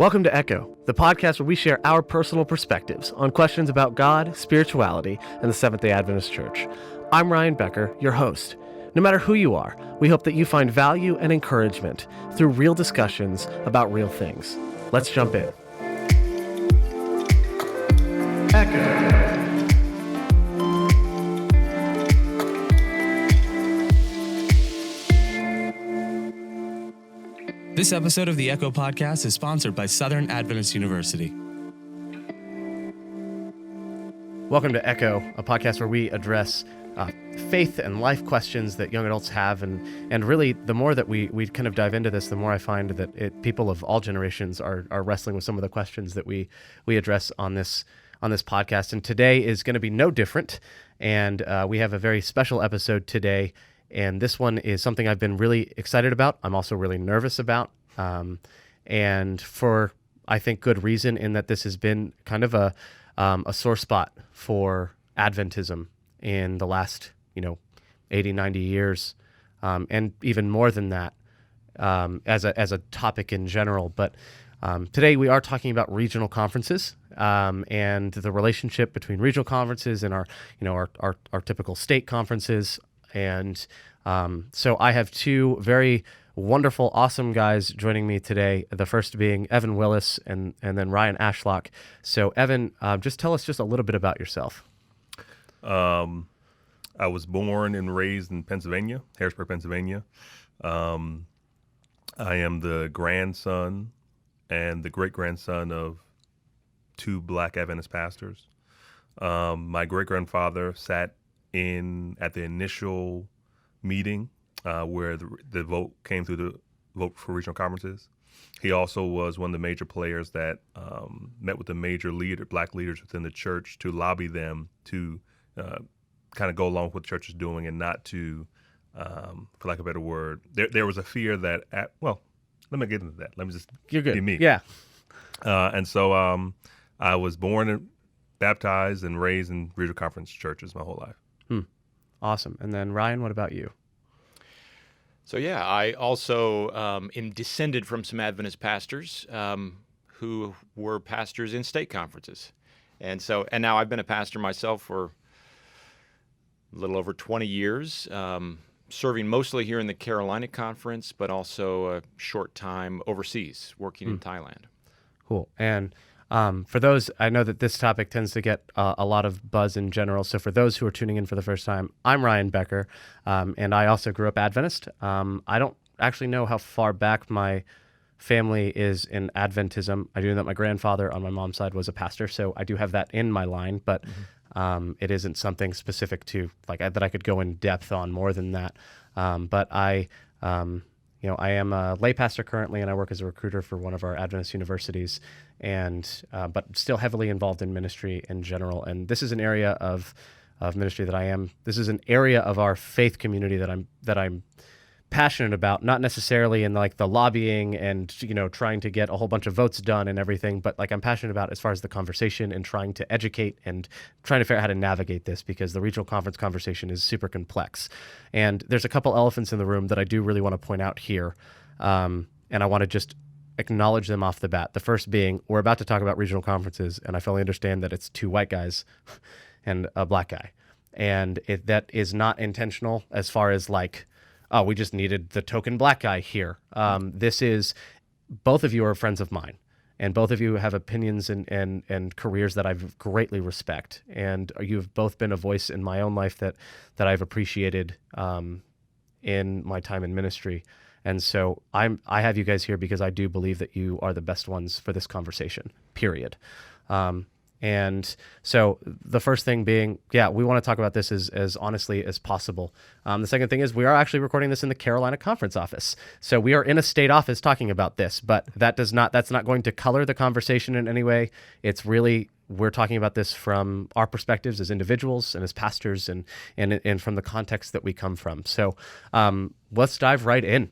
Welcome to Echo, the podcast where we share our personal perspectives on questions about God, spirituality, and the Seventh-day Adventist Church. I'm Ryan Becker, your host. No matter who you are, we hope that you find value and encouragement through real discussions about real things. Let's jump in. Echo. This episode of the Echo Podcast is sponsored by Southern Adventist University. Welcome to Echo, a podcast where we address faith and life questions that young adults have, and really, the more that we kind of dive into this, the more I find that people of all generations are wrestling with some of the questions that we address on this podcast. And today is going to be no different, and we have a very special episode today. And this one is something I've been really excited about. I'm also really nervous about, and for, I think, good reason, in that this has been kind of a sore spot for Adventism in the last, 80, 90 years, and even more than that, as a topic in general. But today we are talking about regional conferences, and the relationship between regional conferences and our typical state conferences. And so I have two very wonderful, awesome guys joining me today. The first being Evan Willis and then Ryan Ashlock. So Evan, just tell us just a little bit about yourself. I was born and raised in Pennsylvania, Harrisburg, Pennsylvania. I am the grandson and the great-grandson of two Black Adventist pastors. My great-grandfather sat at the initial meeting where the vote came through, the vote for regional conferences. He also was one of the major players that met with the major Black leaders within the church to lobby them to kind of go along with what the church is doing, and not to, for lack of a better word, there was a fear that, let me get into that. Let me just You're good. be me. Yeah. And so I was born and baptized and raised in regional conference churches my whole life. Awesome. And then Ryan, what about you? So yeah, I also am descended from some Adventist pastors who were pastors in state conferences. And now I've been a pastor myself for a little over 20 years, serving mostly here in the Carolina Conference, but also a short time overseas, working in Thailand. Cool. And for those, I know that this topic tends to get a lot of buzz in general. So for those who are tuning in for the first time, I'm Ryan Becker, and I also grew up Adventist. I don't actually know how far back my family is in Adventism. I do know that my grandfather on my mom's side was a pastor, so I do have that in my line, but it isn't something specific to that I could go in depth on more than that. But I am a lay pastor currently, and I work as a recruiter for one of our Adventist universities, and but still heavily involved in ministry in general. And this is an area of ministry this is an area of our faith community that I'm passionate about, not necessarily in the lobbying and trying to get a whole bunch of votes done and everything, but I'm passionate about as far as the conversation and trying to educate and trying to figure out how to navigate this, because the regional conference conversation is super complex. And there's a couple elephants in the room that I do really want to point out here, and I want to just acknowledge them off the bat. The first being, we're about to talk about regional conferences, and I fully understand that it's two white guys and a Black guy, and that is not intentional as far as oh, we just needed the token Black guy here. This is, both of you are friends of mine, and both of you have opinions and careers that I greatly respect. And you've both been a voice in my own life that I've appreciated in my time in ministry. And so I have you guys here because I do believe that you are the best ones for this conversation, period. And so the first thing being, we want to talk about this as honestly as possible. The second thing is, we are actually recording this in the Carolina Conference office. So we are in a state office talking about this, but that's not going to color the conversation in any way. It's really, we're talking about this from our perspectives as individuals and as pastors and from the context that we come from. So let's dive right in.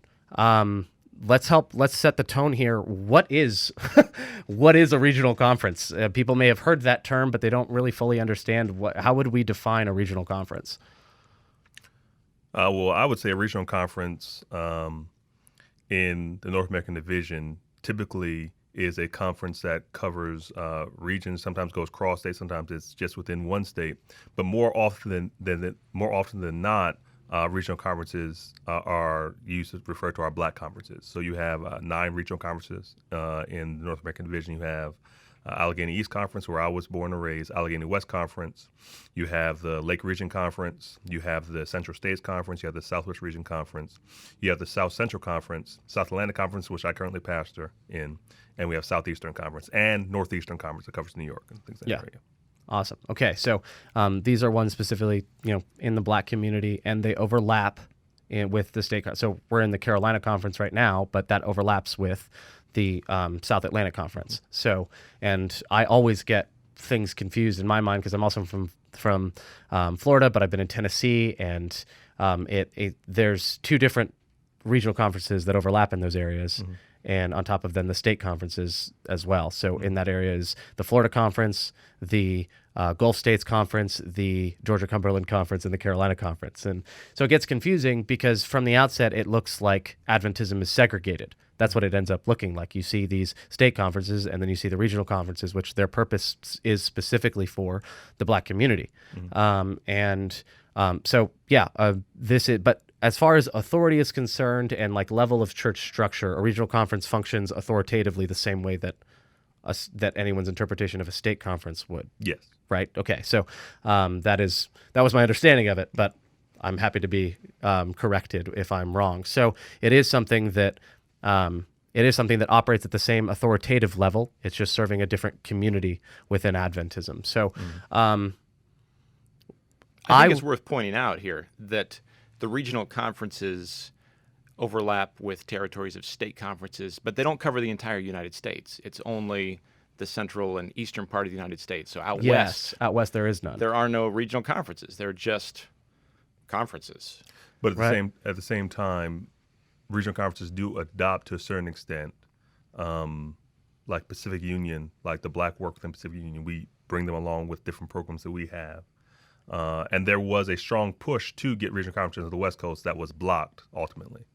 Let's set the tone here. What is a regional conference? People may have heard that term, but they don't really fully understand how would we define a regional conference? Well, I would say a regional conference in the North American division typically is a conference that covers regions. Sometimes goes cross state. Sometimes it's just within one state. But more often than not, regional conferences are used to refer to our black conferences. So you have 9 regional conferences in the North American Division. You have Allegheny East Conference, where I was born and raised, Allegheny West Conference. You have the Lake Region Conference. You have the Central States Conference. You have the Southwest Region Conference. You have the South Central Conference, South Atlantic Conference, which I currently pastor in, and we have Southeastern Conference and Northeastern Conference that covers New York and things like that area. Awesome. Okay, so these are ones specifically, in the black community, and they overlap with the state. So we're in the Carolina Conference right now, but that overlaps with the South Atlantic Conference. So, and I always get things confused in my mind because I'm also from Florida, but I've been in Tennessee, and there's 2 different regional conferences that overlap in those areas. Mm-hmm. And on top of then the state conferences as well. So in that area is the Florida Conference, the Gulf States Conference, the Georgia Cumberland Conference, and the Carolina Conference. And so it gets confusing because from the outset, it looks like Adventism is segregated. That's what it ends up looking like. You see these state conferences, and then you see the regional conferences, which their purpose is specifically for the black community. Mm-hmm. But as far as authority is concerned and like level of church structure, a regional conference functions authoritatively the same way that anyone's interpretation of a state conference would. Yes. Right. Okay. So that was my understanding of it, but I'm happy to be corrected if I'm wrong. So it is something that operates at the same authoritative level. It's just serving a different community within Adventism. So I think it's worth pointing out here that the regional conferences overlap with territories of state conferences, but they don't cover the entire United States. It's only the central and eastern part of the United States. So out west there is none. There are no regional conferences. They're just conferences. But at the same time, regional conferences do adopt to a certain extent, like Pacific Union, like the Black work within Pacific Union. We bring them along with different programs that we have. And there was a strong push to get regional conferences to the West Coast that was blocked ultimately.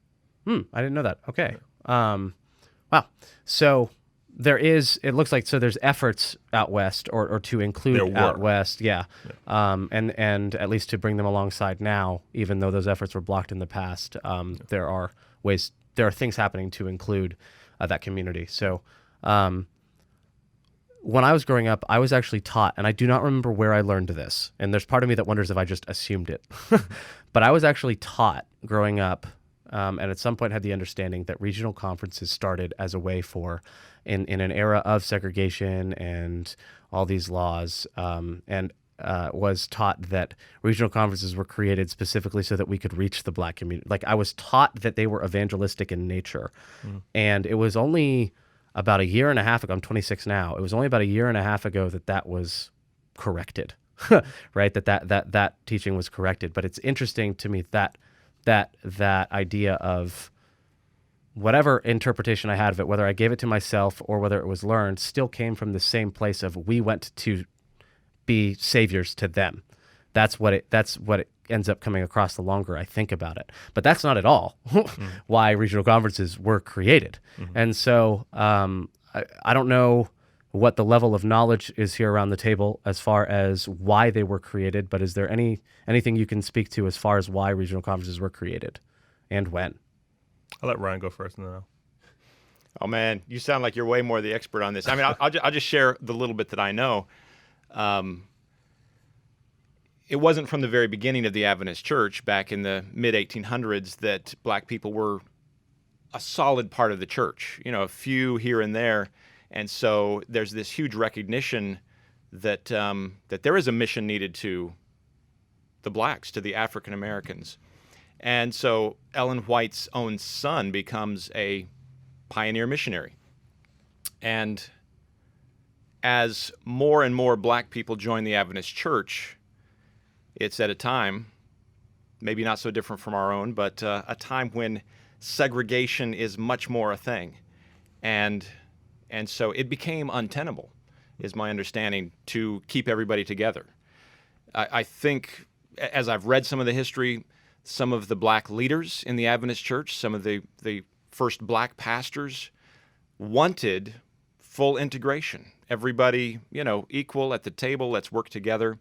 I didn't know that. Okay. Wow. So it looks like, there's efforts out West or to include out West. Yeah. And at least to bring them alongside now, even though those efforts were blocked in the past, there are things happening to include that community. So, when I was growing up, I was actually taught, and I do not remember where I learned this, and there's part of me that wonders if I just assumed it, but I was actually taught growing up, and at some point had the understanding that regional conferences started as a way for, in an era of segregation and all these laws, was taught that regional conferences were created specifically so that we could reach the black community. Like, I was taught that they were evangelistic in nature, and it was only about a year and a half ago, I'm 26 now, it was only about a year and a half ago that was corrected, right? That teaching was corrected. But it's interesting to me that idea of whatever interpretation I had of it, whether I gave it to myself or whether it was learned, still came from the same place of we went to be saviors to them. That's what it ends up coming across the longer I think about it. But that's not at all why regional conferences were created. And so I don't know what the level of knowledge is here around the table as far as why they were created, but is there anything you can speak to as far as why regional conferences were created and when? I'll let Ryan go first and then I'll. Oh man, you sound like you're way more the expert on this. I mean, I'll just share the little bit that I know. It wasn't from the very beginning of the Adventist Church back in the mid-1800s that black people were a solid part of the church, a few here and there. And so there's this huge recognition that there is a mission needed to the blacks, to the African Americans. And so Ellen White's own son becomes a pioneer missionary. And as more and more black people join the Adventist Church, it's at a time, maybe not so different from our own, but a time when segregation is much more a thing. And so it became untenable, is my understanding, to keep everybody together. I think, as I've read some of the history, some of the black leaders in the Adventist Church, some of the first black pastors wanted full integration. Everybody, equal at the table. Let's work together.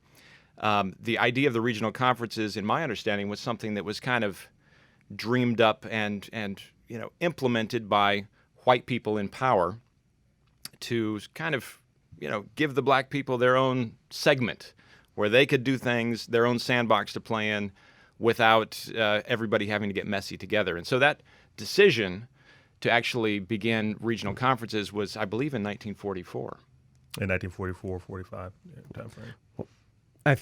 The idea of the regional conferences, in my understanding, was something that was kind of dreamed up and implemented by white people in power to kind of give the black people their own segment where they could do things, their own sandbox to play in, without everybody having to get messy together. And so that decision to actually begin regional conferences was, I believe, in 1944. In 1944, 45 time frame. I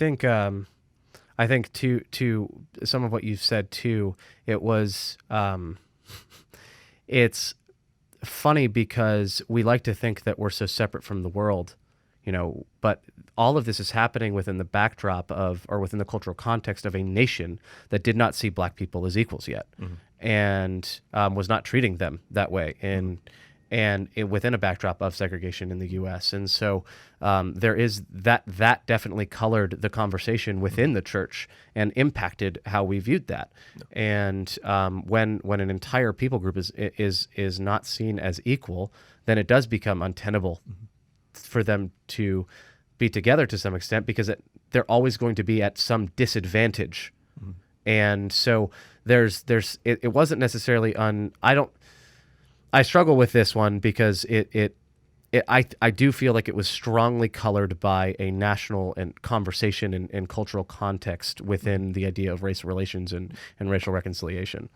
think to some of what you've said too, it was it's funny because we like to think that we're so separate from the world, but all of this is happening within the backdrop of, or within the cultural context of, a nation that did not see black people as equals yet, and was not treating them that way, within a backdrop of segregation in the U.S. And so there is that definitely colored the conversation within the church and impacted how we viewed that. And when an entire people group is not seen as equal, then it does become untenable for them to be together to some extent, because they're always going to be at some disadvantage. And so it wasn't necessarily I struggle with this one because I do feel like it was strongly colored by a national and conversation and cultural context within the idea of race relations and racial reconciliation.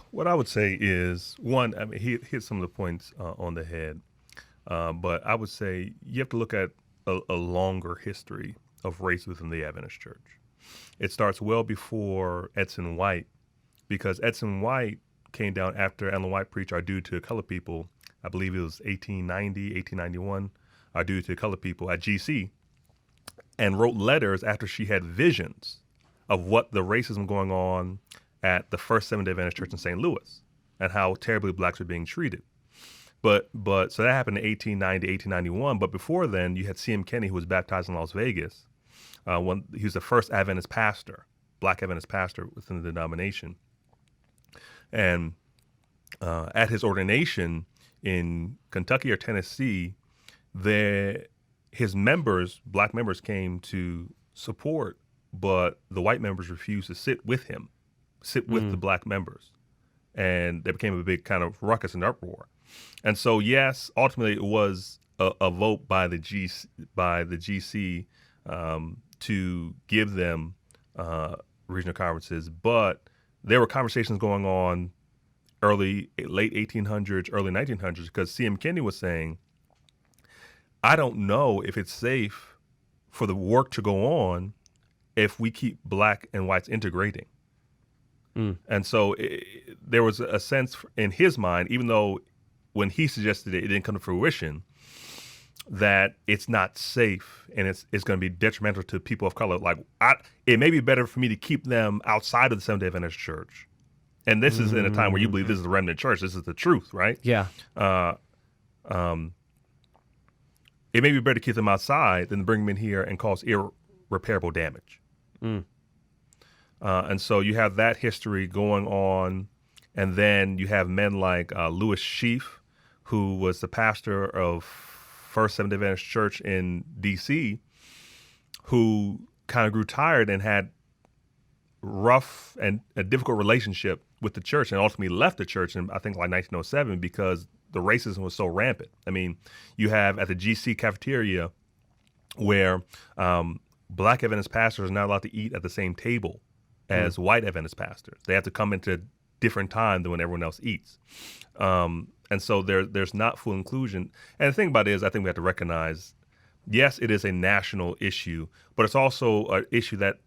What I would say is, one, I mean, he hit some of the points on the head, but I would say you have to look at a longer history of race within the Adventist Church. It starts well before Edson White, because Edson White came down after Ellen White preached Our Duty to Colored People. I believe it was 1890, 1891, Our Duty to Colored People at GC, and wrote letters after she had visions of what the racism going on at the first Seventh-day Adventist Church in St. Louis and how terribly blacks were being treated. But so that happened in 1890, 1891. But before then, you had C.M. Kenny, who was baptized in Las Vegas. He was the first Adventist pastor, black Adventist pastor within the denomination. And at his ordination in Kentucky or Tennessee, his members, black members, came to support, but the white members refused to sit with the black members. And there became a big kind of ruckus and uproar. And so, yes, ultimately it was a vote by the GC to give them regional conferences, but there were conversations going on late 1800s, early 1900s, because C.M. Kenny was saying, I don't know if it's safe for the work to go on if we keep black and whites integrating. And so there was a sense in his mind, even though when he suggested it didn't come to fruition, that it's not safe and it's going to be detrimental to people of color. Like, it may be better for me to keep them outside of the Seventh-day Adventist Church. And this is in a time where you believe this is the remnant church. This is the truth, right? Yeah. It may be better to keep them outside than to bring them in here and cause irreparable damage. And so you have that history going on. And then you have men like Louis Sheaf, who was the pastor of First Seventh-day Adventist Church in D.C., who kind of grew tired and had rough and a difficult relationship with the church, and ultimately left the church in, I think, like 1907, because the racism was so rampant. I mean, you have at the GC cafeteria where black Adventist pastors are not allowed to eat at the same table as white Adventist pastors. They have to come into a different time than when everyone else eats. And so there's not full inclusion. And the thing about it is, I think we have to recognize, yes, it is a national issue, but it's also an issue that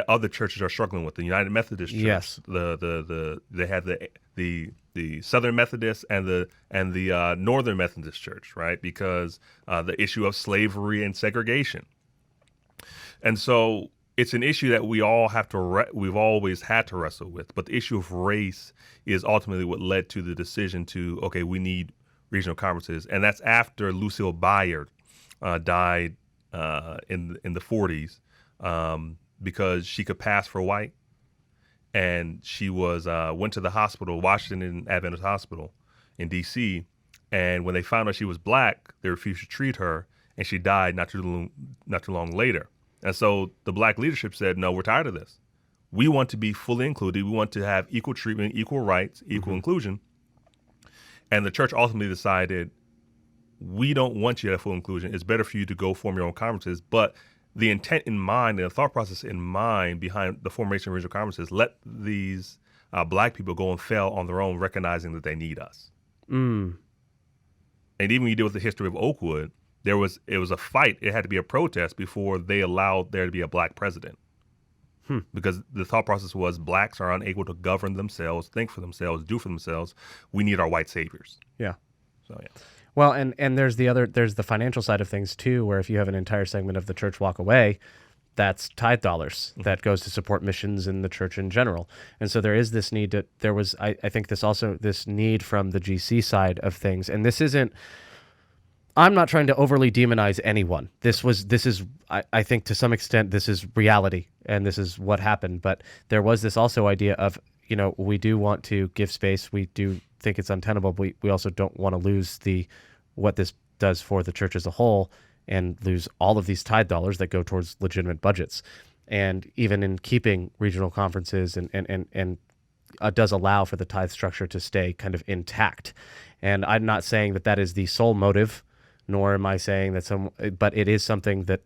other churches are struggling with. The United Methodist Church, yes, they had the Southern Methodist and the Northern Methodist Church, right? Because the issue of slavery and segregation. And so it's an issue that we've always had to wrestle with. But the issue of race is ultimately what led to the decision to, okay, we need regional conferences. And that's after Lucille Bayard died in the 40s because she could pass for white. And she went to the hospital, Washington Adventist Hospital in D.C., And when they found out she was black, they refused to treat her, and she died not too long later. And so the black leadership said, no, we're tired of this. We want to be fully included. We want to have equal treatment, equal rights, equal inclusion. And the church ultimately decided, we don't want you to have full inclusion. It's better for you to go form your own conferences. But the intent in mind and the thought process in mind behind the formation of regional conferences, let these black people go and fail on their own, recognizing that they need us. Mm. And even when you deal with the history of Oakwood, it was a fight. It had to be a protest before they allowed there to be a black president. Because the thought process was blacks are unable to govern themselves, think for themselves, do for themselves. We need our white saviors. Yeah. So, yeah. Well, and there's the financial side of things too, where if you have an entire segment of the church walk away, that's tithe dollars that goes to support missions in the church in general. And so there is this need I think this need from the GC side of things. And this isn't, I'm not trying to overly demonize anyone. This is, I think to some extent, this is reality and this is what happened. But there was this also idea of, we do want to give space. We do think it's untenable, but we also don't want to lose what this does for the church as a whole and lose all of these tithe dollars that go towards legitimate budgets. And even in keeping regional conferences and does allow for the tithe structure to stay kind of intact. And I'm not saying that is the sole motive, nor am I saying that but it is something that,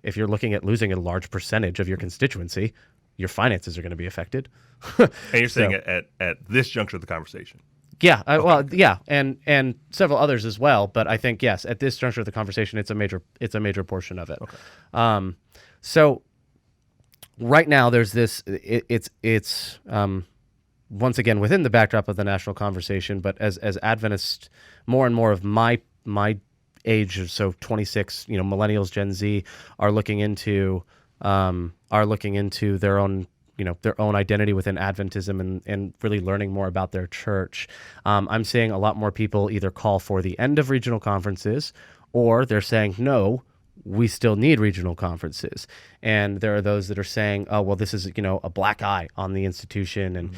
if you're looking at losing a large percentage of your constituency, your finances are going to be affected. And you're saying at this juncture of the conversation. Yeah, well, yeah, and several others as well. But I think, yes, at this juncture of the conversation, it's a major portion of it. Okay. So right now there's this. It's once again within the backdrop of the national conversation, but as Adventists, more and more of my age, so 26, millennials, Gen Z, are looking into their own identity within Adventism and really learning more about their church. I'm seeing a lot more people either call for the end of regional conferences, or they're saying, no, we still need regional conferences. And there are those that are saying, oh, well, this is, a black eye on the institution. And,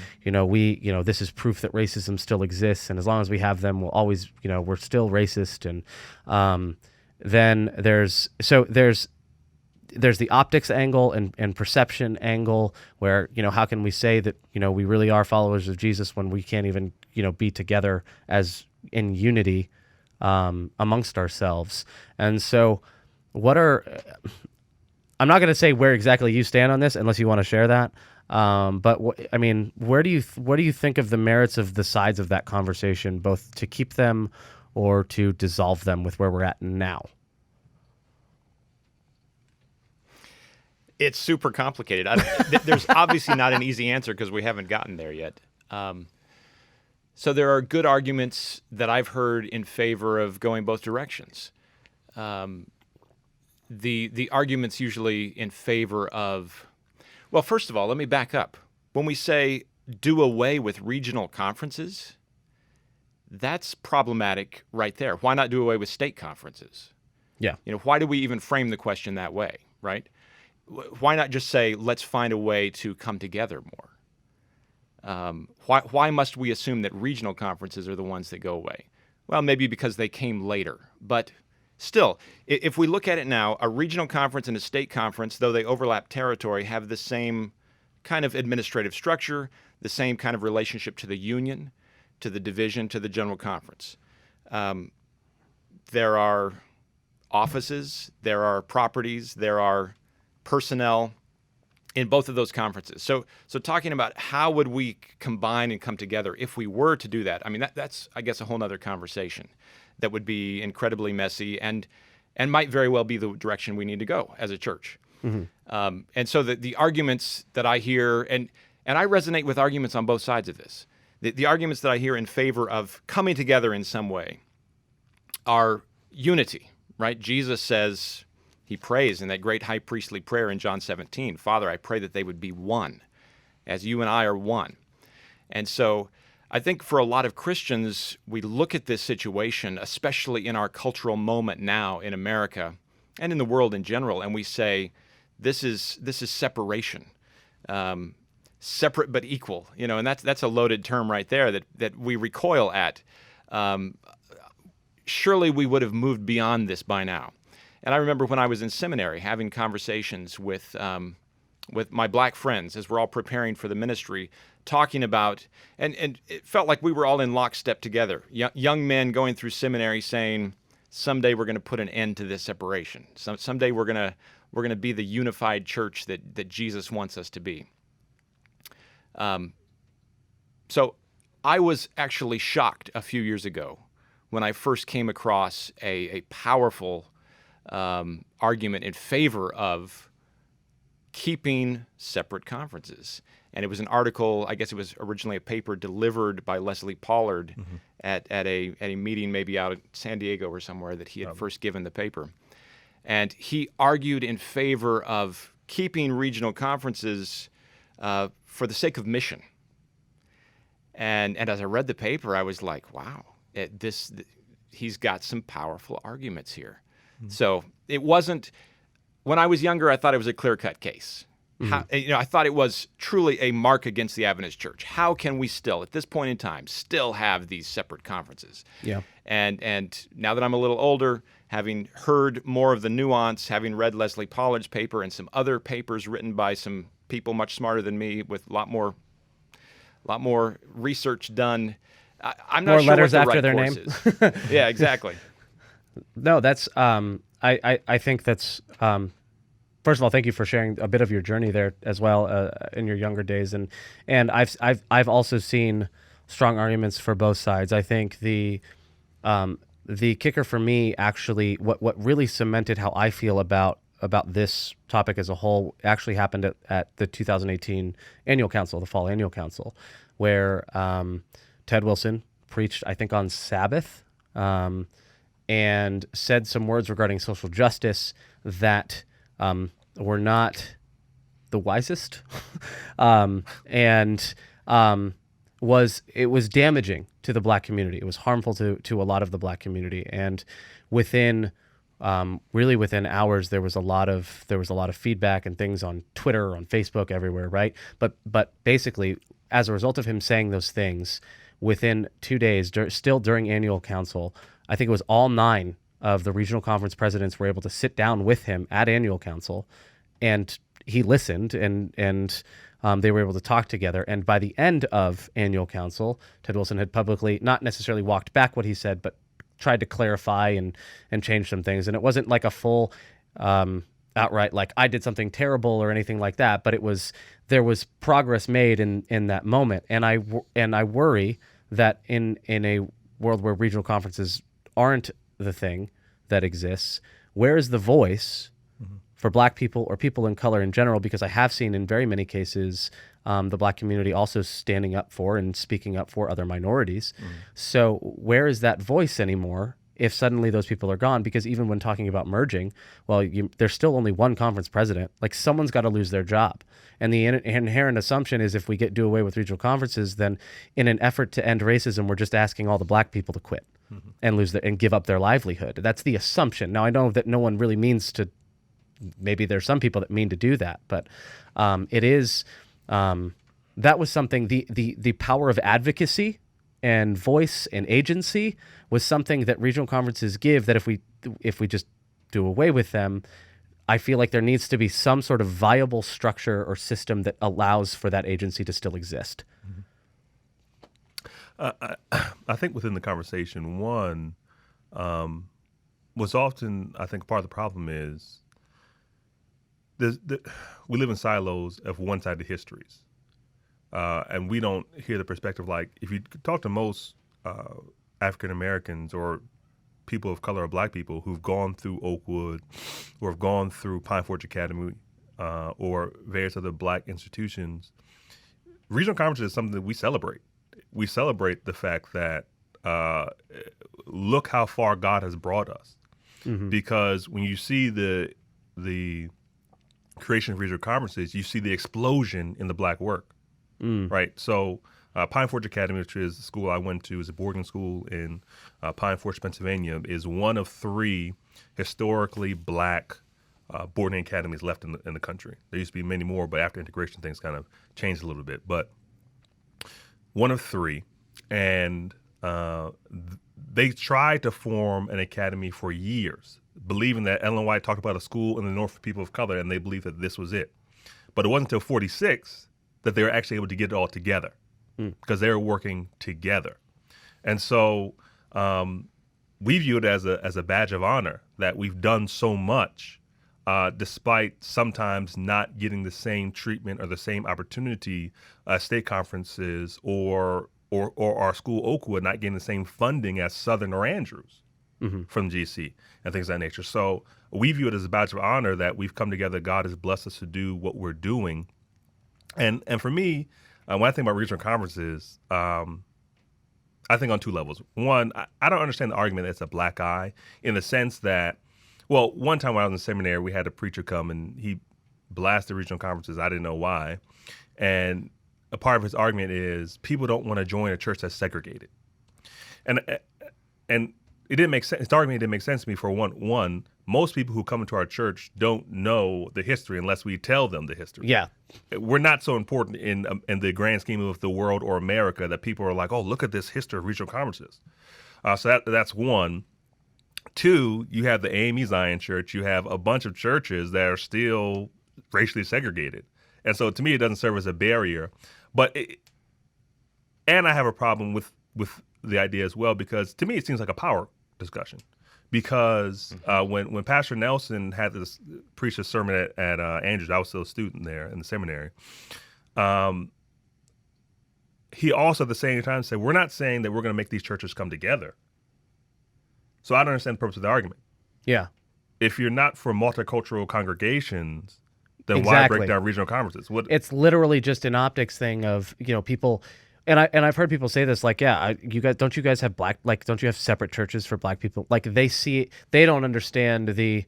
this is proof that racism still exists. And as long as we have them, we'll always, we're still racist. And then there's the optics angle and perception angle where, how can we say that, we really are followers of Jesus when we can't even, be together as in unity amongst ourselves. And so I'm not going to say where exactly you stand on this unless you want to share that. But where do you think of the merits of the sides of that conversation, both to keep them or to dissolve them with where we're at now? It's super complicated. There's obviously not an easy answer because we haven't gotten there yet. So there are good arguments that I've heard in favor of going both directions. The arguments usually in favor of, well, first of all, let me back up. When we say do away with regional conferences, that's problematic right there. Why not do away with state conferences? Yeah. Why do we even frame the question that way, right? Why not just say, let's find a way to come together more? Why must we assume that regional conferences are the ones that go away? Well, maybe because they came later. But still, if we look at it now, a regional conference and a state conference, though they overlap territory, have the same kind of administrative structure, the same kind of relationship to the union, to the division, to the general conference. There are offices, there are properties, there are personnel in both of those conferences. So talking about how would we combine and come together if we were to do that, that's, I guess, a whole other conversation that would be incredibly messy and might very well be the direction we need to go as a church. Mm-hmm. And so the arguments that I hear, and I resonate with arguments on both sides of this, the arguments that I hear in favor of coming together in some way are unity, right? Jesus says, he prays in that great high priestly prayer in John 17, Father, I pray that they would be one, as you and I are one. And so I think for a lot of Christians, we look at this situation, especially in our cultural moment now in America and in the world in general, and we say, this is separation, separate but equal, and that's a loaded term right there that we recoil at. surely we would have moved beyond this by now. And I remember when I was in seminary having conversations with my black friends as we're all preparing for the ministry, talking about, and it felt like we were all in lockstep together. Young men going through seminary saying, someday we're going to put an end to this separation. Someday we're going to be the unified church that Jesus wants us to be. So I was actually shocked a few years ago when I first came across a powerful argument in favor of keeping separate conferences. And it was an article, I guess it was originally a paper delivered by Leslie Pollard at a meeting maybe out at San Diego or somewhere that he had first given the paper. And he argued in favor of keeping regional conferences for the sake of mission. And as I read the paper, I was like, wow, he's got some powerful arguments here. So it wasn't, when I was younger, I thought it was a clear-cut case. I thought it was truly a mark against the Adventist Church. How can we still, at this point in time, still have these separate conferences? Yeah. And now that I'm a little older, having heard more of the nuance, having read Leslie Pollard's paper and some other papers written by some people much smarter than me with a lot more research done, I'm not More sure letters what the after right their course name. is. Yeah, exactly. No, that's I think that's first of all, thank you for sharing a bit of your journey there as well in your younger days, and I've also seen strong arguments for both sides. I think the kicker for me, actually, what really cemented how I feel about this topic as a whole actually happened at the 2018 annual council, the fall annual council, where Ted Wilson preached, I think, on Sabbath, and said some words regarding social justice that were not the wisest, and it was damaging to the Black community. It was harmful to a lot of the Black community, and within hours there was a lot of feedback and things on Twitter, on Facebook, everywhere, right? But basically, as a result of him saying those things, within 2 days, still during annual council, I think it was all 9 of the regional conference presidents were able to sit down with him at annual council, and he listened, and they were able to talk together. And by the end of annual council, Ted Wilson had publicly not necessarily walked back what he said, but tried to clarify and change some things. And it wasn't like a full outright, like, I did something terrible or anything like that, but there was progress made in that moment. And I worry that in a world where regional conferences aren't the thing that exists, where is the voice for Black people or people in color in general? Because I have seen in very many cases the Black community also standing up for and speaking up for other minorities. So where is that voice anymore if suddenly those people are gone? Because even when talking about merging, well, there's still only one conference president. Like, someone's got to lose their job. And the inherent assumption is if we do away with regional conferences, then in an effort to end racism, we're just asking all the Black people to quit and and give up their livelihood. That's the assumption. Now, I know that no one really means to. Maybe there's some people that mean to do that, but it is that was something. The power of advocacy and voice and agency was something that regional conferences give. That if we just do away with them, I feel like there needs to be some sort of viable structure or system that allows for that agency to still exist. I think within the conversation, one was often, I think, part of the problem is we live in silos of one-sided histories, and we don't hear the perspective. Like, if you talk to most African Americans or people of color or Black people who've gone through Oakwood or have gone through Pine Forge Academy or various other Black institutions, regional conferences is something that we celebrate. We celebrate the fact that look how far God has brought us. Because when you see the creation of regional conferences, you see the explosion in the Black work, right? So Pine Forge Academy, which is the school I went to, is a boarding school in Pine Forge, Pennsylvania, is one of 3 historically Black boarding academies left in the country. There used to be many more, but after integration, things kind of changed a little bit. But one of 3, and they tried to form an academy for years, believing that Ellen White talked about a school in the North for people of color, and they believed that this was it. But it wasn't until 46 that they were actually able to get it all together because they were working together. And so we view it as a badge of honor that we've done so much, despite sometimes not getting the same treatment or the same opportunity state conferences or our school Oakwood not getting the same funding as Southern or Andrews from GC and things of that nature. So we view it as a badge of honor that we've come together. God has blessed us to do what we're doing. And for me, when I think about regional conferences, I think on two levels. One, I don't understand the argument that it's a black eye in the sense that, well, one time when I was in seminary, we had a preacher come and he blasted regional conferences. I didn't know why. And a part of his argument is people don't want to join a church that's segregated. And it didn't make sense. His argument didn't make sense to me for one, most people who come into our church don't know the history unless we tell them the history. Yeah. We're not so important in the grand scheme of the world or America that people are like, oh, look at this history of regional conferences. So that's one. Two, you have the AME Zion Church. You have a bunch of churches that are still racially segregated. And so to me, it doesn't serve as a barrier. And I have a problem with the idea as well, because to me, it seems like a power discussion. Because when Pastor Nelson had this preach a sermon at Andrews, I was still a student there in the seminary. He also at the same time said, we're not saying that we're going to make these churches come together. So I don't understand the purpose of the argument. Yeah. If you're not for multicultural congregations, then Exactly. why break down regional conferences? It's literally just an optics thing of, people, and I've heard people say this, like, yeah, don't you guys have don't you have separate churches for black people? Like they don't understand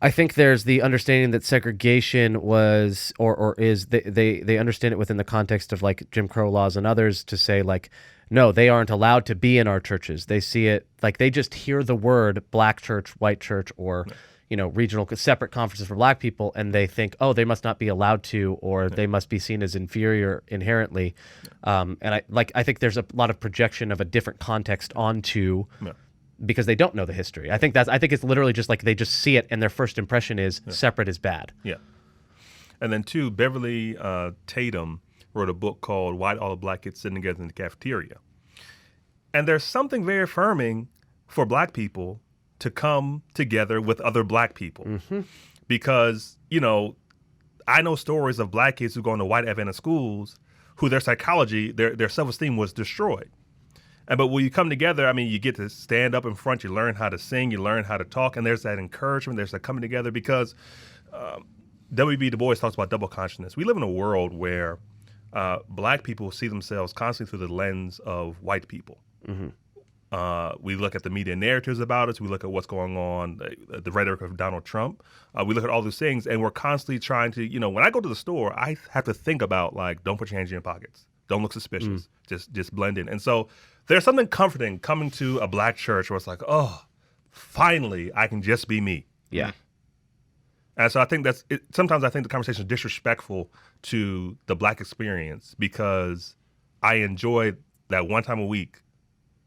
I think there's the understanding that segregation was or is they understand it within the context of like Jim Crow laws and others to say like, no, they aren't allowed to be in our churches. They see it like they just hear the word black church, white church, or regional separate conferences for black people, and they think, oh, they must not be allowed to, or they must be seen as inferior inherently. And I think there's a lot of projection of a different context onto because they don't know the history. I think it's literally just like they just see it, and their first impression is separate is bad. Yeah. And then two, Beverly Tatum wrote a book called Why All the Black Kids Sitting Together in the Cafeteria. And there's something very affirming for black people to come together with other black people. Because, I know stories of black kids who go into white Adventist schools who their psychology, their self-esteem was destroyed. But when you come together, I mean, you get to stand up in front, you learn how to sing, you learn how to talk, and there's that encouragement, there's that coming together because W.B. Du Bois talks about double consciousness. We live in a world where black people see themselves constantly through the lens of white people. We look at the media narratives about us. We look at what's going on, the rhetoric of Donald Trump. We look at all those things, and we're constantly trying to, when I go to the store, I have to think about, like, don't put your hands in your pockets. Don't look suspicious. Just blend in. And so there's something comforting coming to a black church where it's like, oh, finally, I can just be me. Yeah. And so I think sometimes I think the conversation is disrespectful to the black experience because I enjoy that one time a week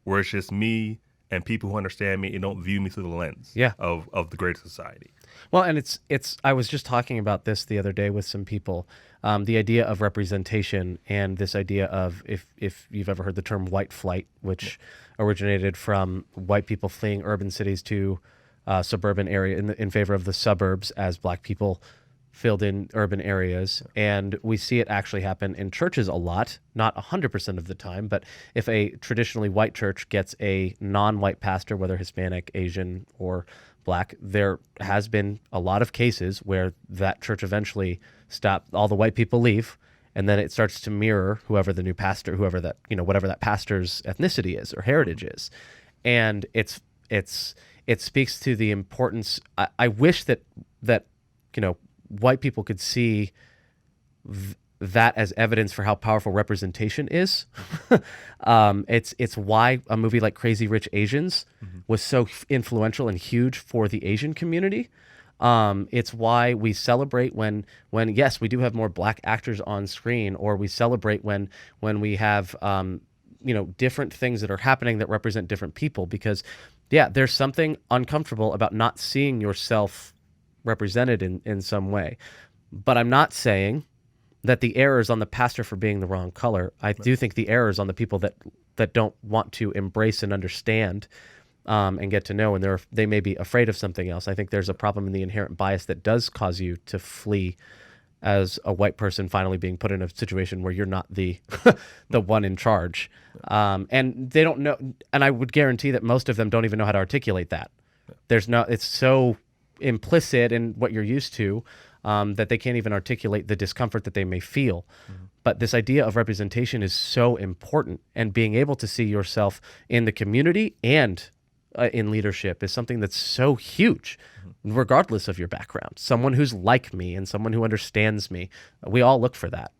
where it's just me and people who understand me and don't view me through the lens of the greater society. Well, and it's I was just talking about this the other day with some people, the idea of representation and this idea of if you've ever heard the term white flight, which originated from white people fleeing urban cities to suburban area in favor of the suburbs as black people filled in urban areas. And we see it actually happen in churches a lot, not 100% of the time, but if a traditionally white church gets a non-white pastor, whether Hispanic, Asian, or black, there has been a lot of cases where that church eventually all the white people leave, and then it starts to mirror whoever the new pastor, whoever that, whatever that pastor's ethnicity is or heritage is. And it speaks to the importance. I wish that white people could see that as evidence for how powerful representation is. It's why a movie like Crazy Rich Asians was so influential and huge for the Asian community. It's why we celebrate when yes, we do have more black actors on screen, or we celebrate when we have different things that are happening that represent different people, because yeah, there's something uncomfortable about not seeing yourself represented in some way. But I'm not saying that the error is on the pastor for being the wrong color. I do think the error is on the people that don't want to embrace and understand and get to know, and they may be afraid of something else. I think there's a problem in the inherent bias that does cause you to flee as a white person finally being put in a situation where you're not the the one in charge. And they don't know, and I would guarantee that most of them don't even know how to articulate that. It's so implicit in what you're used to that they can't even articulate the discomfort that they may feel. But this idea of representation is so important, and being able to see yourself in the community and in leadership is something that's so huge, regardless of your background. Someone who's like me and someone who understands me, we all look for that.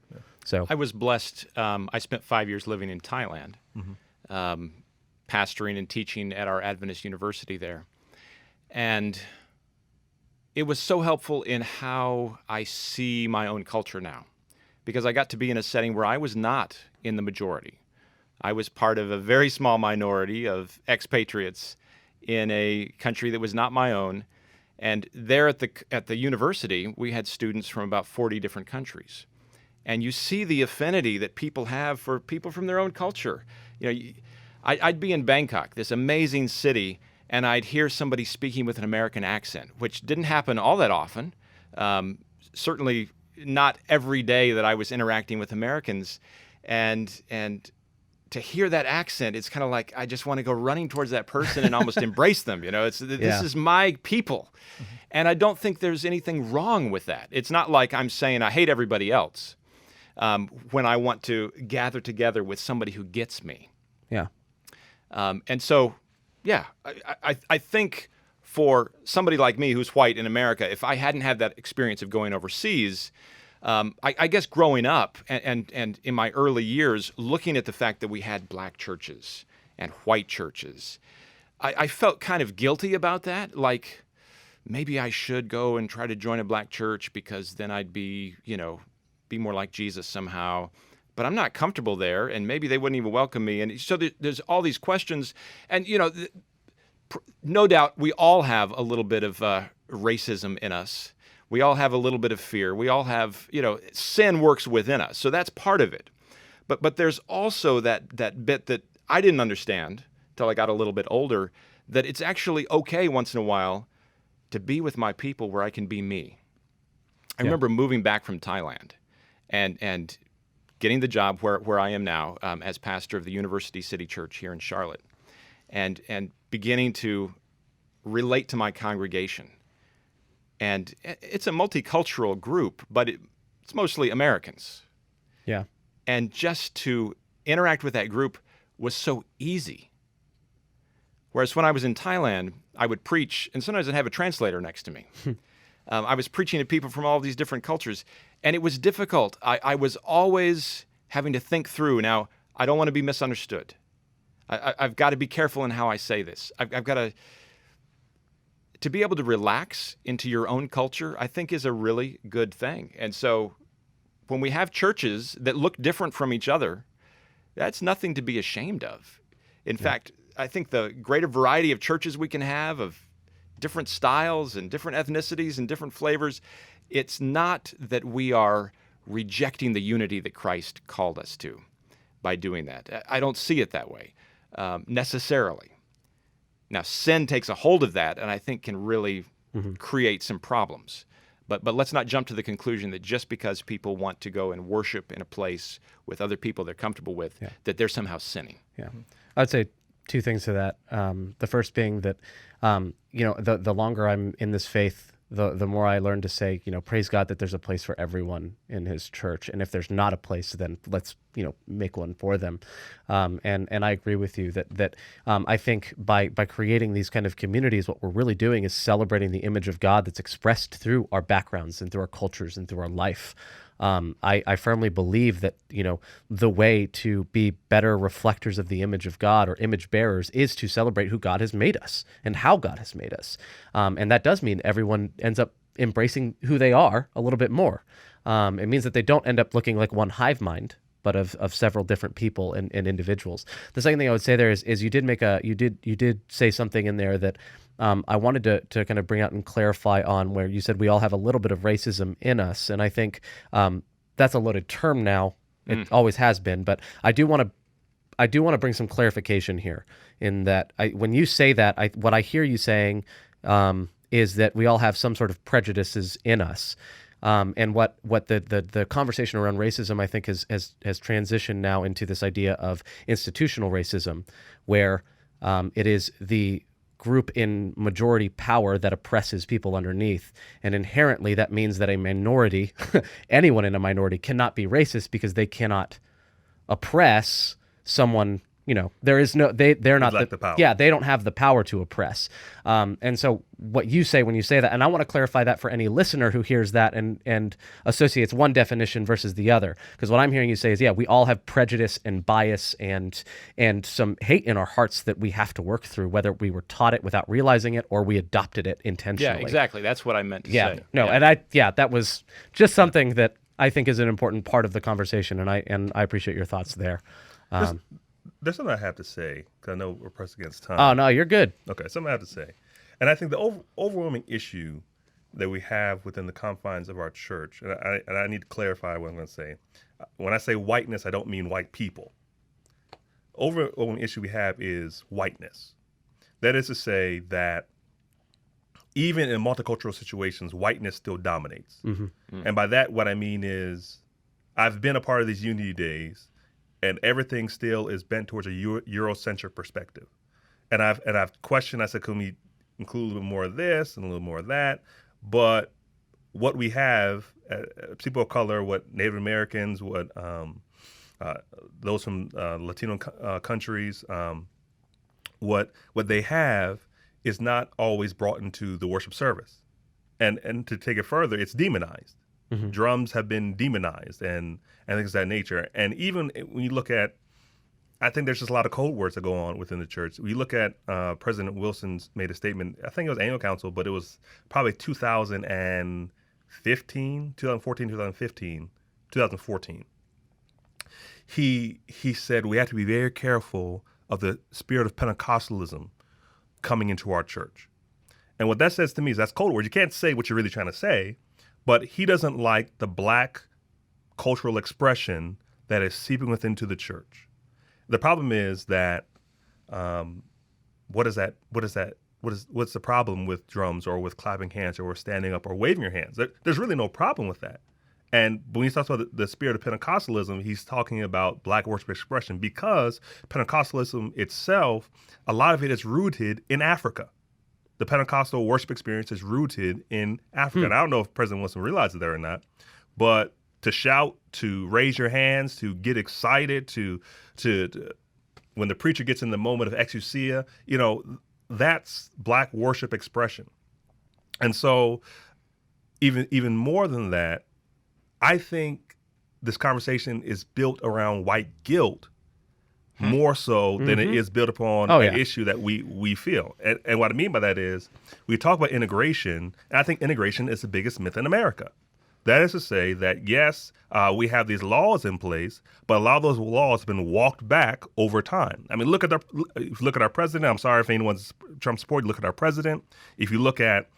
So I was blessed. I spent 5 years living in Thailand, pastoring and teaching at our Adventist University there. And it was so helpful in how I see my own culture now, because I got to be in a setting where I was not in the majority. I was part of a very small minority of expatriates in a country that was not my own. And there at the university, we had students from about 40 different countries. And you see the affinity that people have for people from their own culture. I'd be in Bangkok, this amazing city, and I'd hear somebody speaking with an American accent, which didn't happen all that often. Certainly not every day that I was interacting with Americans. And to hear that accent, it's kind of like I just want to go running towards that person and almost embrace them. This is my people. And I don't think there's anything wrong with that. It's not like I'm saying I hate everybody else when I want to gather together with somebody who gets me. Yeah. And so, yeah, I think for somebody like me who's white in America, if I hadn't had that experience of going overseas, I guess growing up and in my early years, looking at the fact that we had black churches and white churches, I felt kind of guilty about that. Like, maybe I should go and try to join a black church because then I'd be more like Jesus somehow. But I'm not comfortable there, and maybe they wouldn't even welcome me. And so there's all these questions. And, no doubt we all have a little bit of racism in us. We all have a little bit of fear. We all have, sin works within us. So that's part of it. But there's also that bit that I didn't understand till I got a little bit older, that it's actually okay once in a while to be with my people where I can be me. I remember moving back from Thailand and getting the job where I am now as pastor of the University City Church here in Charlotte, and beginning to relate to my congregation. And it's a multicultural group, but it's mostly Americans. Yeah. And just to interact with that group was so easy. Whereas when I was in Thailand, I would preach, and sometimes I'd have a translator next to me. I was preaching to people from all these different cultures, and it was difficult. I was always having to think through, now, I don't want to be misunderstood. I've got to be careful in how I say this. I've got to be able to relax into your own culture, I think is a really good thing. And so when we have churches that look different from each other, that's nothing to be ashamed of. In fact, I think the greater variety of churches we can have, of different styles and different ethnicities and different flavors, it's not that we are rejecting the unity that Christ called us to by doing that. I don't see it that way necessarily. Now, sin takes a hold of that, and I think can really create some problems. But let's not jump to the conclusion that just because people want to go and worship in a place with other people they're comfortable with, that they're somehow sinning. Yeah. I'd say two things to that. The first being that, the longer I'm in this faith, the more I learn to say, praise God that there's a place for everyone in his church. And if there's not a place, then let's, make one for them. And I agree with you that I think by creating these kind of communities, what we're really doing is celebrating the image of God that's expressed through our backgrounds and through our cultures and through our life. I firmly believe that, the way to be better reflectors of the image of God or image bearers is to celebrate who God has made us and how God has made us. And that does mean everyone ends up embracing who they are a little bit more. It means that they don't end up looking like one hive mind but of several different people and individuals. The second thing I would say there is you did say something in there that I wanted to kind of bring out and clarify on, where you said we all have a little bit of racism in us, and I think that's a loaded term now. It always has been, but I do want to bring some clarification here. In that, when you say that, what I hear you saying is that we all have some sort of prejudices in us. And what the conversation around racism, I think, has transitioned now into this idea of institutional racism, where it is the group in majority power that oppresses people underneath. And inherently, that means that a minority, anyone in a minority, cannot be racist because they cannot oppress someone. There is no, they're not the power. Yeah, they don't have the power to oppress. And so what you say when you say that, and I want to clarify that for any listener who hears that and associates one definition versus the other, because what I'm hearing you say is, yeah, we all have prejudice and bias and some hate in our hearts that we have to work through, whether we were taught it without realizing it or we adopted it intentionally. Yeah, exactly. That's what I meant to Yeah, say. no, Yeah. and that was just something that I think is an important part of the conversation, and I appreciate your thoughts there. There's something I have to say, because I know we're pressed against time. Oh, no, you're good. Okay, something I have to say. And I think the overwhelming issue that we have within the confines of our church, and I need to clarify what I'm going to say. When I say whiteness, I don't mean white people. Overwhelming issue we have is whiteness. That is to say that even in multicultural situations, whiteness still dominates. And by that, what I mean is, I've been a part of these Unity Days, and everything still is bent towards a Eurocentric perspective. And I've questioned, I said, can we include a little more of this and a little more of that? But what we have, people of color, what Native Americans, what those from Latino countries, what they have is not always brought into the worship service. And to take it further, it's demonized. Drums have been demonized and things of that nature. And even when you look at, I think there's just a lot of code words that go on within the church. We look at President Wilson's made a statement, I think it was annual council, but it was probably 2014. He said we have to be very careful of the spirit of Pentecostalism coming into our church. And what that says to me is that's code words. You can't say what you're really trying to say, but he doesn't like the black cultural expression that is seeping within to the church. The problem is that what's the problem with drums or with clapping hands or standing up or waving your hands? There's really no problem with that. And when he talks about the spirit of Pentecostalism, he's talking about black worship expression, because Pentecostalism itself, a lot of it is rooted in Africa. The Pentecostal worship experience is rooted in Africa. And I don't know if President Wilson realizes that or not, but to shout, to raise your hands, to get excited, to when the preacher gets in the moment of exousia, that's black worship expression. And so even more than that, I think this conversation is built around white guilt more so than it is built upon an issue that we feel. And what I mean by that is, we talk about integration, and I think integration is the biggest myth in America. That is to say that, yes, we have these laws in place, but a lot of those laws have been walked back over time. I mean, look at our president. I'm sorry if anyone's Trump supporter. Look at our president. If you look at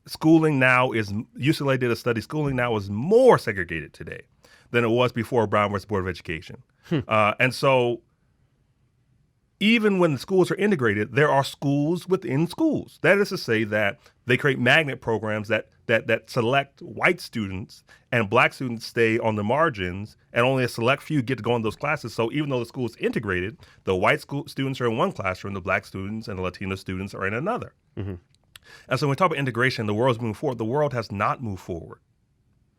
schooling now UCLA did a study, schooling now is more segregated today than it was before Brown versus Board of Education. And so even when the schools are integrated, there are schools within schools. That is to say that they create magnet programs that select white students, and black students stay on the margins, and only a select few get to go in those classes. So even though the school is integrated, the white school students are in one classroom, the black students and the Latino students are in another. And so when we talk about integration, the world's moving forward. The world has not moved forward.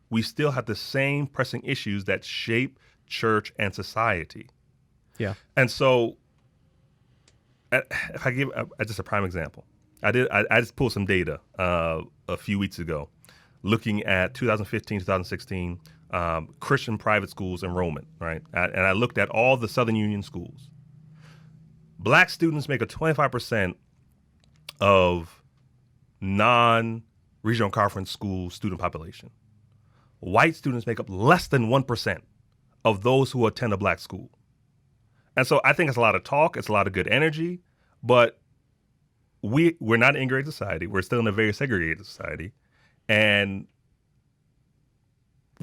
We still have the same pressing issues that shape church and society. Yeah. And so if I give just a prime example, I just pulled some data a few weeks ago looking at 2015, 2016 Christian private schools enrollment, right? And I looked at all the Southern Union schools. Black students make up 25% of non-regional conference school student population. White students make up less than 1% of those who attend a black school. And so I think it's a lot of talk, it's a lot of good energy, but we're not an integrated society. We're still in a very segregated society. And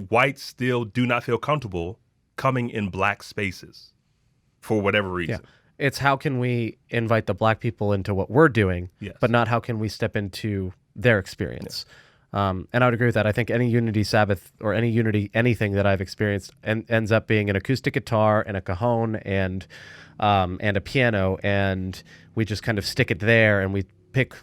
whites still do not feel comfortable coming in black spaces for whatever reason. Yeah. It's how can we invite the black people into what we're doing, Yes. but not how can we step into their experience. And I would agree with that. I think any Unity Sabbath or any Unity anything that I've experienced ends up being an acoustic guitar and a cajon and a piano, and we just kind of stick it there, and we pick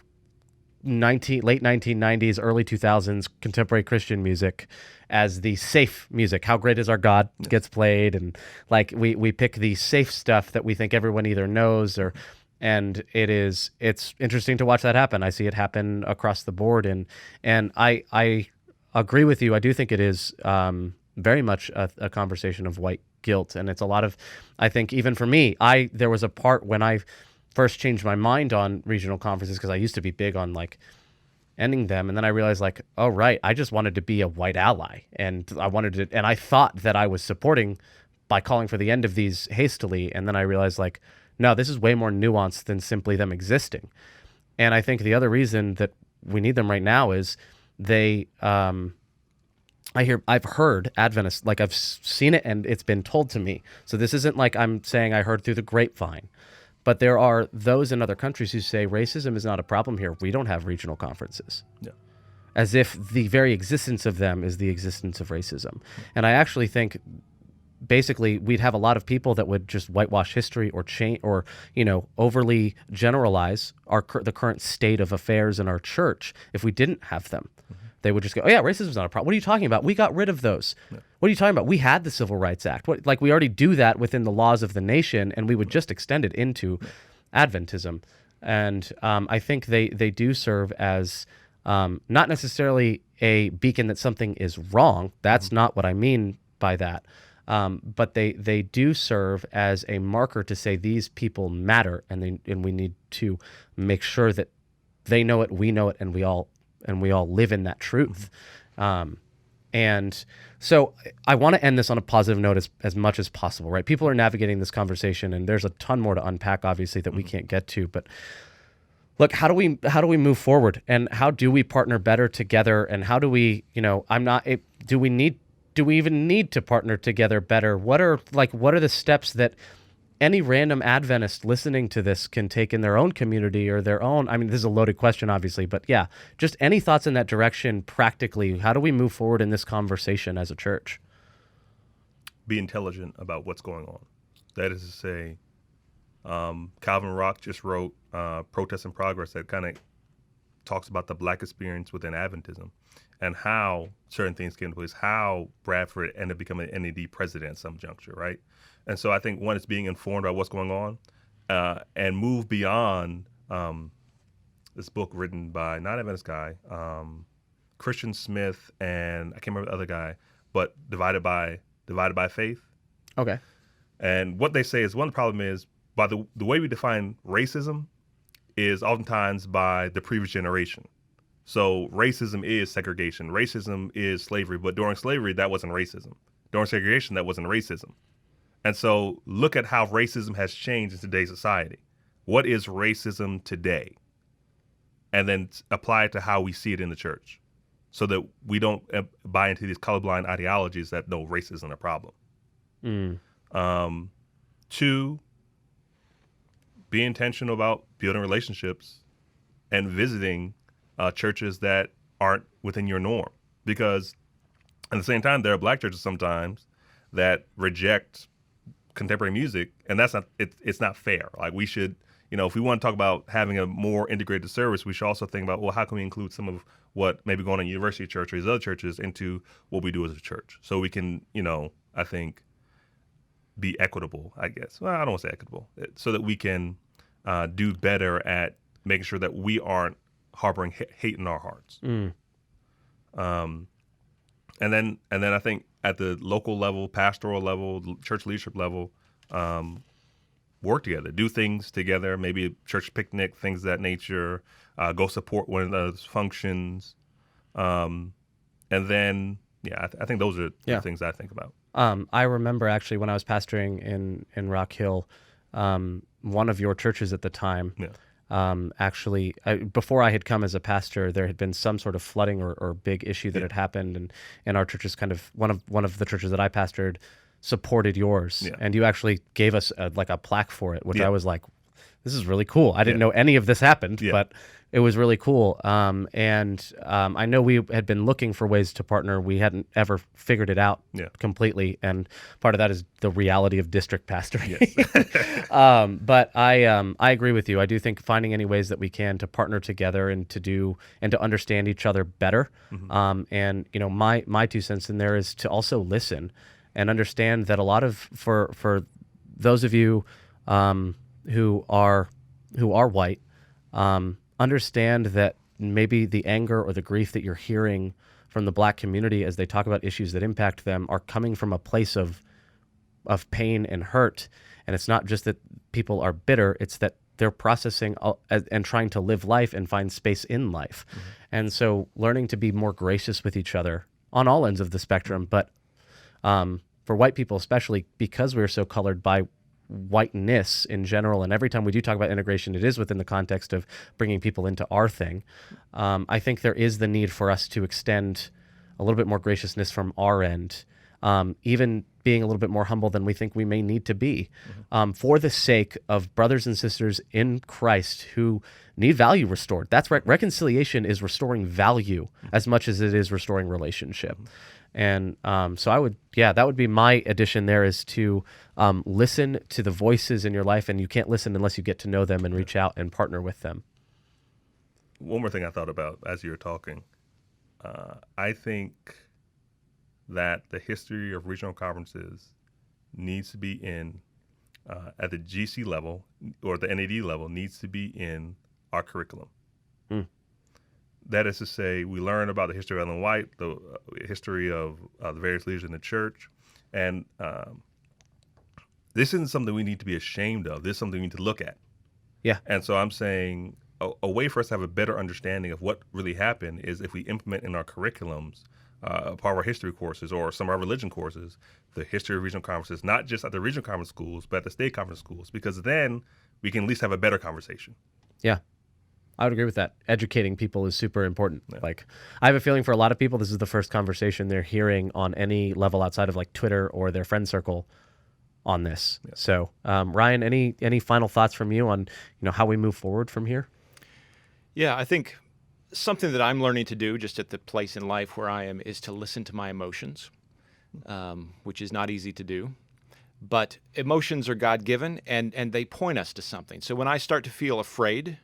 late 1990s, early 2000s contemporary Christian music as the safe music. How Great Is Our God gets played, and like we pick the safe stuff that we think everyone either knows or. And it's interesting to watch that happen. I see it happen across the board, and I agree with you. I do think it is very much a conversation of white guilt, and it's a lot of, I think even for me, there was a part when I first changed my mind on regional conferences, because I used to be big on like ending them, and then I realized like, oh right, I just wanted to be a white ally, and I thought that I was supporting by calling for the end of these hastily, and then I realized like, no, this is way more nuanced than simply them existing. And I think the other reason that we need them right now is I've heard Adventists, like I've seen it and it's been told to me. So this isn't like I'm saying I heard through the grapevine, but there are those in other countries who say racism is not a problem here. We don't have regional conferences. Yeah. As if the very existence of them is the existence of racism. And I actually think basically we'd have a lot of people that would just whitewash history or change or overly generalize the current state of affairs in our church if we didn't have them. They would just go, oh yeah, racism is not a problem. What are you talking about? We got rid of those. Yeah. What are you talking about? We had the Civil Rights Act. We already do that within the laws of the nation, and we would just extend it into Adventism. And I think they do serve as not necessarily a beacon that something is wrong. That's not what I mean by that. But they do serve as a marker to say these people matter, and we need to make sure that they know it, we know it, and we all live in that truth. And so I want to end this on a positive note as much as possible, right? People are navigating this conversation, and there's a ton more to unpack, obviously, that we can't get to. But look, how do we move forward, and how do we partner better together, and how do we, do we even need to partner together better? What are the steps that any random Adventist listening to this can take in their own community or their own? I mean, this is a loaded question, obviously, but yeah, just any thoughts in that direction practically. How do we move forward in this conversation as a church? Be intelligent about what's going on. That is to say, Calvin Rock just wrote Protest in Progress that kind of talks about the black experience within Adventism and how certain things came into place, how Bradford ended up becoming an NAD president at some juncture, right? And so I think one is being informed about what's going on and move beyond this book written by, not Adventist guy, Christian Smith, and I can't remember the other guy, but Divided by Faith. Okay. And what they say is one problem is by the way we define racism is oftentimes by the previous generation. So racism is segregation. Racism is slavery. But during slavery, that wasn't racism. During segregation, that wasn't racism. And so look at how racism has changed in today's society. What is racism today? And then apply it to how we see it in the church so that we don't buy into these colorblind ideologies that, no, racism isn't a problem. 2, be intentional about building relationships and visiting churches that aren't within your norm. Because at the same time, there are black churches sometimes that reject contemporary music, and that's not, it's not fair. Like we should, if we want to talk about having a more integrated service, we should also think about, well, how can we include some of what maybe going on in University Church or these other churches into what we do as a church? So we can, I think, be equitable, I guess. Well, I don't want to say equitable, so that we can do better at making sure that we aren't harboring hate in our hearts. And then I think at the local level, pastoral level, church leadership level, work together, do things together, maybe a church picnic, things of that nature, go support one another's functions. And then, I think those are the things I think about. I remember actually when I was pastoring in Rock Hill, one of your churches at the time. Yeah. Before I had come as a pastor, there had been some sort of flooding or big issue that had happened, and our church is kind of one of the churches that I pastored supported yours, and you actually gave us a plaque for it, which I was like, this is really cool. I didn't know any of this happened, but it was really cool. I know we had been looking for ways to partner. We hadn't ever figured it out completely, and part of that is the reality of district pastoring. Yes. But I agree with you. I do think finding any ways that we can to partner together and to understand each other better. And my 2 cents in there is to also listen and understand that a lot of for those of you who are white, understand that maybe the anger or the grief that you're hearing from the Black community as they talk about issues that impact them are coming from a place of pain and hurt. And it's not just that people are bitter, it's that they're processing and trying to live life and find space in life. And so learning to be more gracious with each other on all ends of the spectrum, but for white people especially, because we're so colored by whiteness in general, and every time we do talk about integration, it is within the context of bringing people into our thing. I think there is the need for us to extend a little bit more graciousness from our end, even being a little bit more humble than we think we may need to be, for the sake of brothers and sisters in Christ who need value restored. That's right. Reconciliation is restoring value as much as it is restoring relationship. And so that would be my addition there, is to listen to the voices in your life, and you can't listen unless you get to know them and reach out and partner with them. One more thing I thought about as you were talking, I think that the history of regional conferences needs to be at the GC level or the NAD level, needs to be in our curriculum. That is to say, we learn about the history of Ellen White, the history of the various leaders in the church, and this isn't something we need to be ashamed of. This is something we need to look at. Yeah. And so I'm saying a way for us to have a better understanding of what really happened is if we implement in our curriculums, part of our history courses or some of our religion courses, the history of regional conferences, not just at the regional conference schools, but at the state conference schools, because then we can at least have a better conversation. Yeah. I would agree with that. Educating people is super important. Yeah. Like, I have a feeling for a lot of people, this is the first conversation they're hearing on any level outside of like Twitter or their friend circle on this. Yeah. So, Ryan, any final thoughts from you on how we move forward from here? Yeah, I think something that I'm learning to do just at the place in life where I am is to listen to my emotions, which is not easy to do. But emotions are God-given, and they point us to something. So when I start to feel afraid,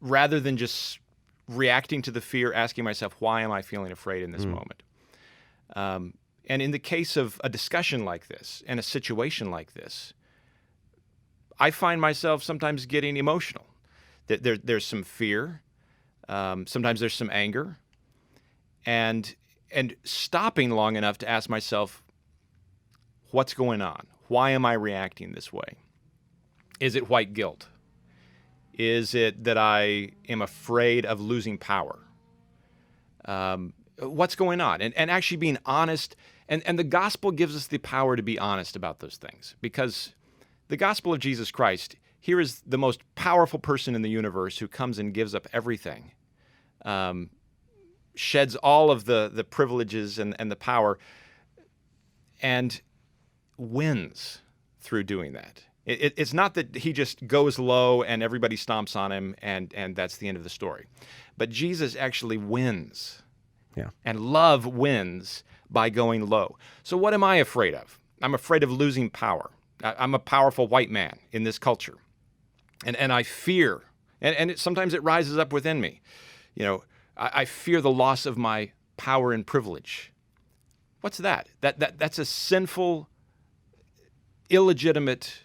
rather than just reacting to the fear, asking myself, why am I feeling afraid in this moment? And in the case of a discussion like this and a situation like this, I find myself sometimes getting emotional. There's some fear. Sometimes there's some anger. And stopping long enough to ask myself, what's going on? Why am I reacting this way? Is it white guilt? Is it that I am afraid of losing power? What's going on? And actually being honest. And the gospel gives us the power to be honest about those things, because the gospel of Jesus Christ, here is the most powerful person in the universe who comes and gives up everything, sheds all of the privileges and the power, and wins through doing that. It's not that he just goes low and everybody stomps on him and that's the end of the story. But Jesus actually wins. Yeah. And love wins by going low. So what am I afraid of? I'm afraid of losing power. I'm a powerful white man in this culture. And I fear, and sometimes it rises up within me. I fear the loss of my power and privilege. What's that? That's a sinful, illegitimate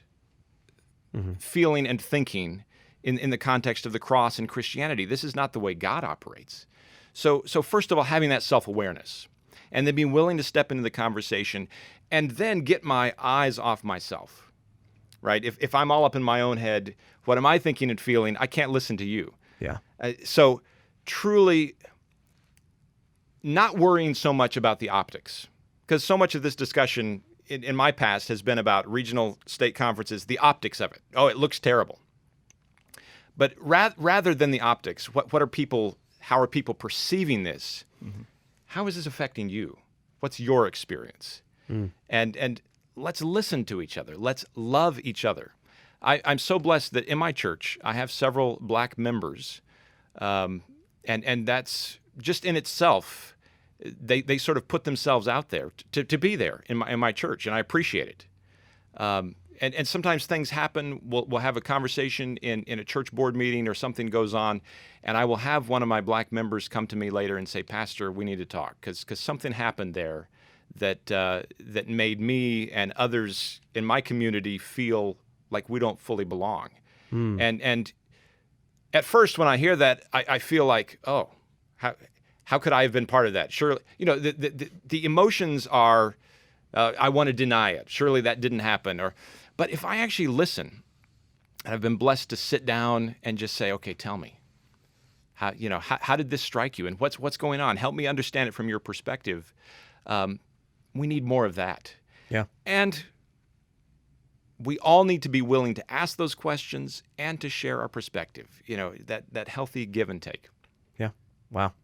feeling and thinking in the context of the cross and Christianity. This is not the way God operates. So first of all, having that self-awareness, and then being willing to step into the conversation, and then get my eyes off myself, right? If I'm all up in my own head, what am I thinking and feeling? I can't listen to you. Yeah. So truly not worrying so much about the optics. because so much of this discussion in my past has been about regional state conferences, the optics of it. Oh, it looks terrible. But rather than the optics, how are people perceiving this? Mm-hmm. How is this affecting you? What's your experience? And let's listen to each other. Let's love each other. I'm so blessed that in my church, I have several black members. And that's just in itself, they sort of put themselves out there to be there in my church, and I appreciate it. And sometimes things happen. We'll have a conversation in a church board meeting, or something goes on, and I will have one of my black members come to me later and say, "Pastor, we need to talk because something happened there that made me and others in my community feel like we don't fully belong." And at first, when I hear that, I feel like, oh, how could I have been part of that? Surely, the emotions are, I want to deny it. Surely that didn't happen. But if I actually listen, and I've been blessed to sit down and just say, okay, tell me, how did this strike you, and what's going on? Help me understand it from your perspective. We need more of that. Yeah. And we all need to be willing to ask those questions and to share our perspective. That healthy give and take. Yeah. Wow.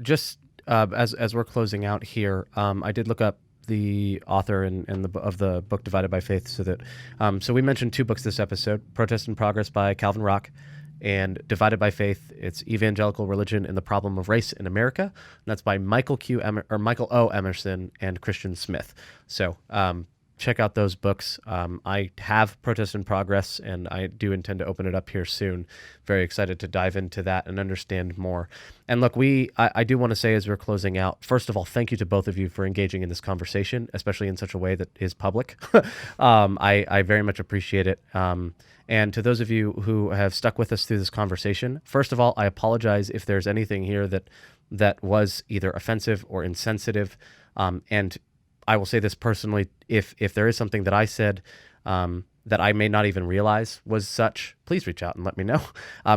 Just as we're closing out here, I did look up the author of the book Divided by Faith. So we mentioned 2 books this episode: Protest and Progress by Calvin Rock, and Divided by Faith. It's Evangelical Religion and the Problem of Race in America. And that's by Michael O. Emerson and Christian Smith. So check out those books. I have Protest and Progress, and I do intend to open it up here soon. Very excited to dive into that and understand more. And look, I do want to say as we're closing out, first of all, thank you to both of you for engaging in this conversation, especially in such a way that is public. I very much appreciate it. And to those of you who have stuck with us through this conversation, first of all, I apologize if there's anything here that was either offensive or insensitive. And I will say this personally, if there is something that I said that I may not even realize was such, please reach out and let me know,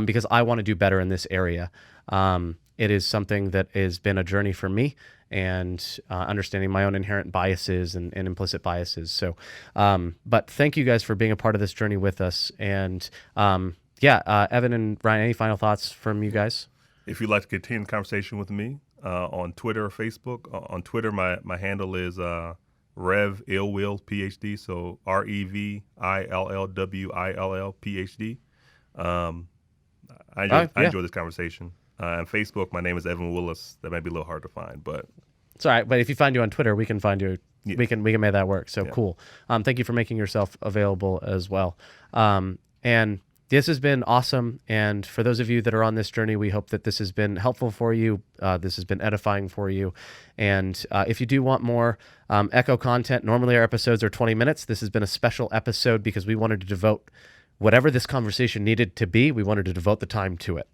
because I want to do better in this area. It is something that has been a journey for me, and understanding my own inherent biases and implicit biases. So, but thank you guys for being a part of this journey with us. And Evan and Ryan, any final thoughts from you guys? If you'd like to continue the conversation with me, on Twitter or Facebook. On Twitter, my handle is Rev Illwill PhD, so REVILLWILL PhD. I enjoy this conversation. On Facebook, my name is Evan Willis. That might be a little hard to find, but it's all right. But if you find you on Twitter, we can find you. Yeah. We can make that work. So cool. Thank you for making yourself available as well. And this has been awesome. And for those of you that are on this journey, we hope that this has been helpful for you. This has been edifying for you. And if you do want more Echo content, normally our episodes are 20 minutes. This has been a special episode because we wanted to devote whatever this conversation needed to be. We wanted to devote the time to it.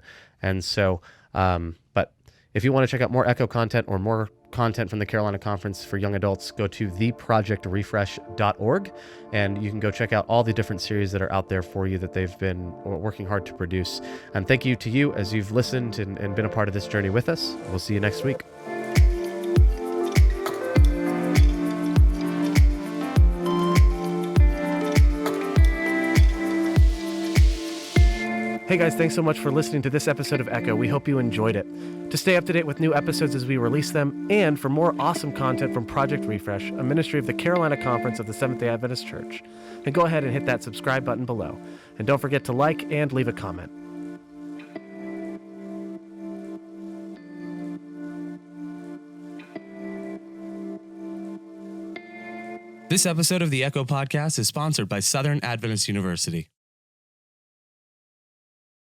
And so, but if you want to check out more Echo content or more content from the Carolina Conference for Young Adults, go to theprojectrefresh.org, and you can go check out all the different series that are out there for you that they've been working hard to produce. And thank you to you as you've listened and been a part of this journey with us. We'll see you next week. Hey guys, thanks so much for listening to this episode of Echo. We hope you enjoyed it. To stay up to date with new episodes as we release them, and for more awesome content from Project Refresh, a ministry of the Carolina Conference of the Seventh-day Adventist Church, then go ahead and hit that subscribe button below. And don't forget to like and leave a comment. This episode of the Echo Podcast is sponsored by Southern Adventist University.